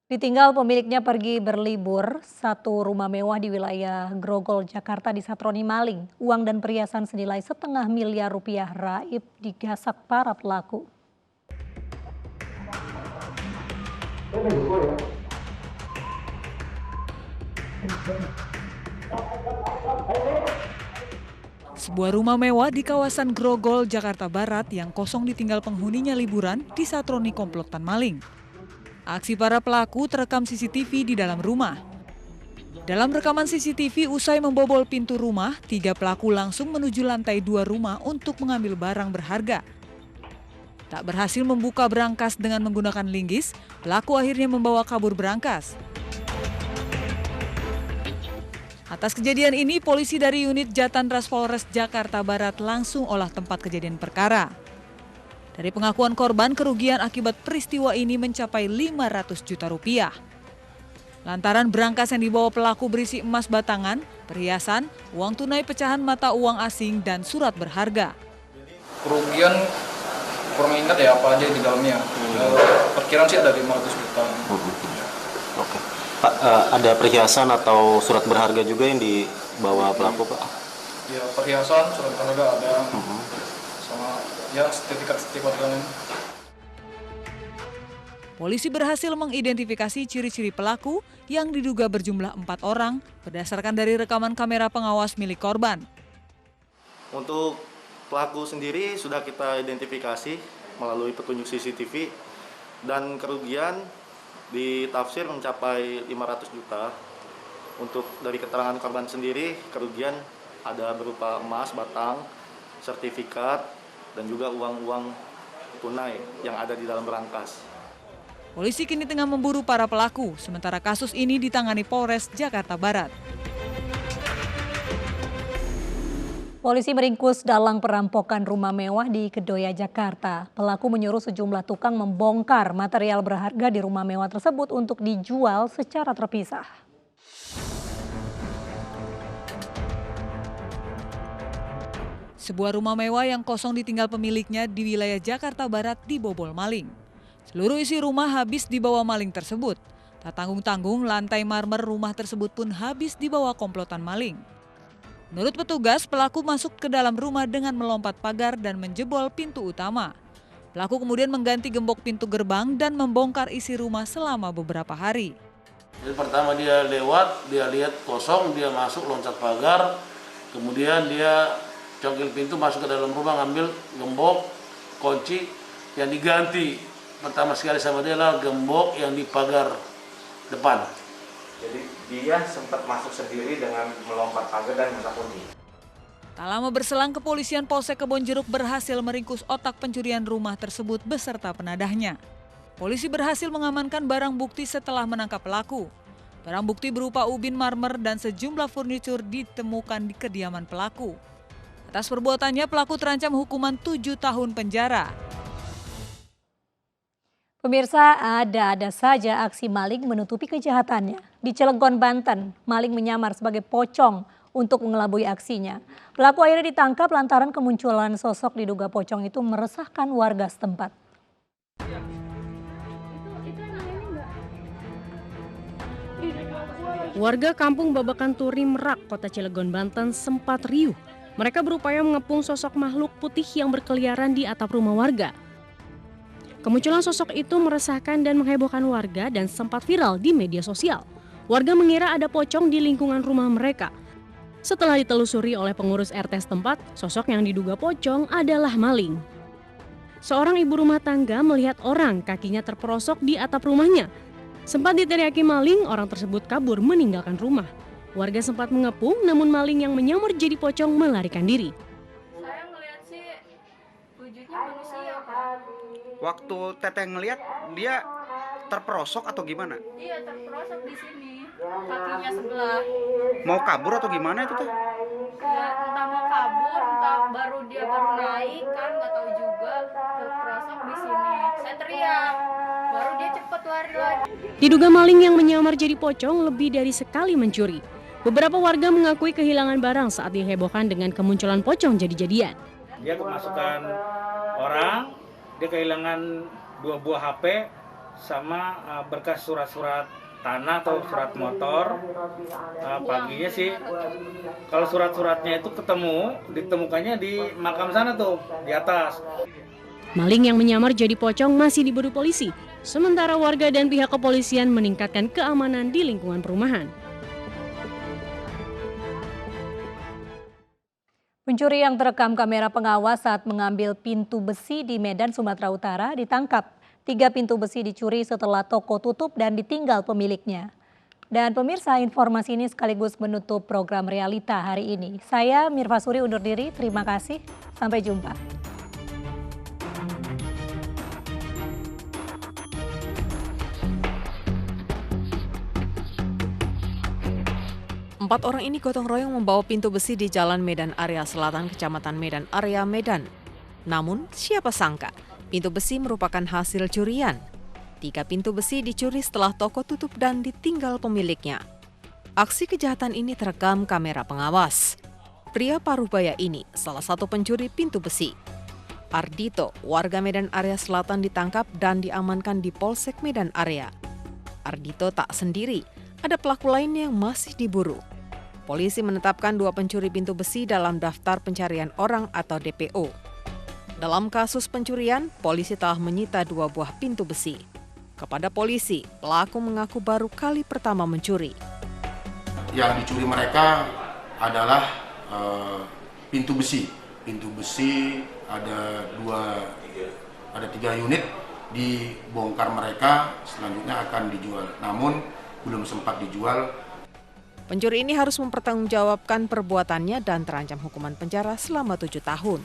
Ditinggal pemiliknya pergi berlibur, satu rumah mewah di wilayah Grogol, Jakarta disatroni maling. Uang dan perhiasan senilai setengah miliar rupiah raib digasak para pelaku. Sebuah rumah mewah di kawasan Grogol, Jakarta Barat yang kosong ditinggal penghuninya liburan disatroni komplotan maling. Aksi para pelaku terekam CCTV di dalam rumah. Dalam rekaman CCTV, usai membobol pintu rumah, 3 pelaku langsung menuju lantai 2 rumah untuk mengambil barang berharga. Tak berhasil membuka berangkas dengan menggunakan linggis, pelaku akhirnya membawa kabur berangkas. Atas kejadian ini, polisi dari unit Jatantras Polres Jakarta Barat langsung olah tempat kejadian perkara. Dari pengakuan korban, kerugian akibat peristiwa ini mencapai 500 juta rupiah. Lantaran berangkas yang dibawa pelaku berisi emas batangan, perhiasan, uang tunai pecahan mata uang asing, dan surat berharga. Kerugian kurang ingat ya apa aja di dalamnya. Perkiraan sih ada 500 juta. Oke. Pak, ada perhiasan atau surat berharga juga yang dibawa pelaku, Pak? Ya, perhiasan, surat berharga ada. Sama ya sertifikat lain. Polisi berhasil mengidentifikasi ciri-ciri pelaku yang diduga berjumlah 4 orang berdasarkan dari rekaman kamera pengawas milik korban. Untuk pelaku sendiri sudah kita identifikasi melalui petunjuk CCTV dan kerugian ditafsir mencapai 500 juta. Untuk dari keterangan korban sendiri, kerugian ada berupa emas batang, sertifikat, dan juga uang-uang tunai yang ada di dalam berangkas. Polisi kini tengah memburu para pelaku, sementara kasus ini ditangani Polres Jakarta Barat. Polisi meringkus dalang perampokan rumah mewah di Kedoya, Jakarta. Pelaku menyuruh sejumlah tukang membongkar material berharga di rumah mewah tersebut untuk dijual secara terpisah. Sebuah rumah mewah yang kosong ditinggal pemiliknya di wilayah Jakarta Barat dibobol maling. Seluruh isi rumah habis dibawa maling tersebut. Tak tanggung-tanggung, lantai marmer rumah tersebut pun habis dibawa komplotan maling. Menurut petugas, pelaku masuk ke dalam rumah dengan melompat pagar dan menjebol pintu utama. Pelaku kemudian mengganti gembok pintu gerbang dan membongkar isi rumah selama beberapa hari. Jadi pertama dia lewat, dia lihat kosong, dia masuk loncat pagar, kemudian dia congkel pintu masuk ke dalam rumah, ngambil gembok, kunci yang diganti. Pertama sekali sama dia adalah gembok yang di pagar depan. Jadi dia sempat masuk sendiri dengan melompat pagar dan merusak kunci. Tak lama berselang, kepolisian Polsek Kebonjeruk berhasil meringkus otak pencurian rumah tersebut beserta penadahnya. Polisi berhasil mengamankan barang bukti setelah menangkap pelaku. Barang bukti berupa ubin marmer dan sejumlah furnitur ditemukan di kediaman pelaku. Atas perbuatannya, pelaku terancam hukuman 7 tahun penjara. Pemirsa, ada saja aksi maling menutupi kejahatannya. Di Cilegon, Banten, maling menyamar sebagai pocong untuk mengelabui aksinya. Pelaku akhirnya ditangkap lantaran kemunculan sosok diduga pocong itu meresahkan warga setempat. Warga kampung Babakan Turi, Merak, Kota Cilegon, Banten sempat riuh. Mereka berupaya mengepung sosok makhluk putih yang berkeliaran di atap rumah warga. Kemunculan sosok itu meresahkan dan menghebohkan warga dan sempat viral di media sosial. Warga mengira ada pocong di lingkungan rumah mereka. Setelah ditelusuri oleh pengurus RT setempat, sosok yang diduga pocong adalah maling. Seorang ibu rumah tangga melihat orang kakinya terperosok di atap rumahnya. Sempat diteriaki maling, orang tersebut kabur meninggalkan rumah. Warga sempat mengepung, namun maling yang menyamar jadi pocong melarikan diri. Saya ngeliat sih wujudnya manusia, Pak. Waktu Teteh ngelihat dia terperosok atau gimana? Iya, terperosok di sini, kakinya sebelah. Mau kabur atau gimana itu Teh? Ya, entah mau kabur, entah dia baru naik kan, nggak tahu juga. Terperosok di sini. Saya teriak, baru dia cepet lari lagi. Diduga maling yang menyamar jadi pocong lebih dari sekali mencuri. Beberapa warga mengakui kehilangan barang saat dihebohkan dengan kemunculan pocong jadi-jadian. Dia kemasukan orang, dia kehilangan 2 buah HP sama berkas surat-surat tanah atau surat motor. Paginya sih, kalau surat-suratnya itu ditemukannya di makam sana tuh, di atas. Maling yang menyamar jadi pocong masih diburu polisi, sementara warga dan pihak kepolisian meningkatkan keamanan di lingkungan perumahan. Pencuri yang terekam kamera pengawas saat mengambil pintu besi di Medan, Sumatera Utara ditangkap. 3 pintu besi dicuri setelah toko tutup dan ditinggal pemiliknya. Dan pemirsa, informasi ini sekaligus menutup program Realita hari ini. Saya Mirva Suri undur diri, terima kasih, sampai jumpa. Empat orang ini gotong royong membawa pintu besi di Jalan Medan Area Selatan, Kecamatan Medan Area, Medan. Namun, siapa sangka, pintu besi merupakan hasil curian. 3 pintu besi dicuri setelah toko tutup dan ditinggal pemiliknya. Aksi kejahatan ini terekam kamera pengawas. Pria Parubaya ini salah satu pencuri pintu besi. Ardito, warga Medan Area Selatan, ditangkap dan diamankan di Polsek Medan Area. Ardito tak sendiri, ada pelaku lain yang masih diburu. Polisi menetapkan 2 pencuri pintu besi dalam daftar pencarian orang atau DPO. Dalam kasus pencurian, polisi telah menyita 2 buah pintu besi. Kepada polisi, pelaku mengaku baru kali pertama mencuri. Yang dicuri mereka adalah pintu besi. Pintu besi ada 3 unit, dibongkar mereka, selanjutnya akan dijual. Namun belum sempat dijual. Pencuri ini harus mempertanggungjawabkan perbuatannya dan terancam hukuman penjara selama 7 tahun.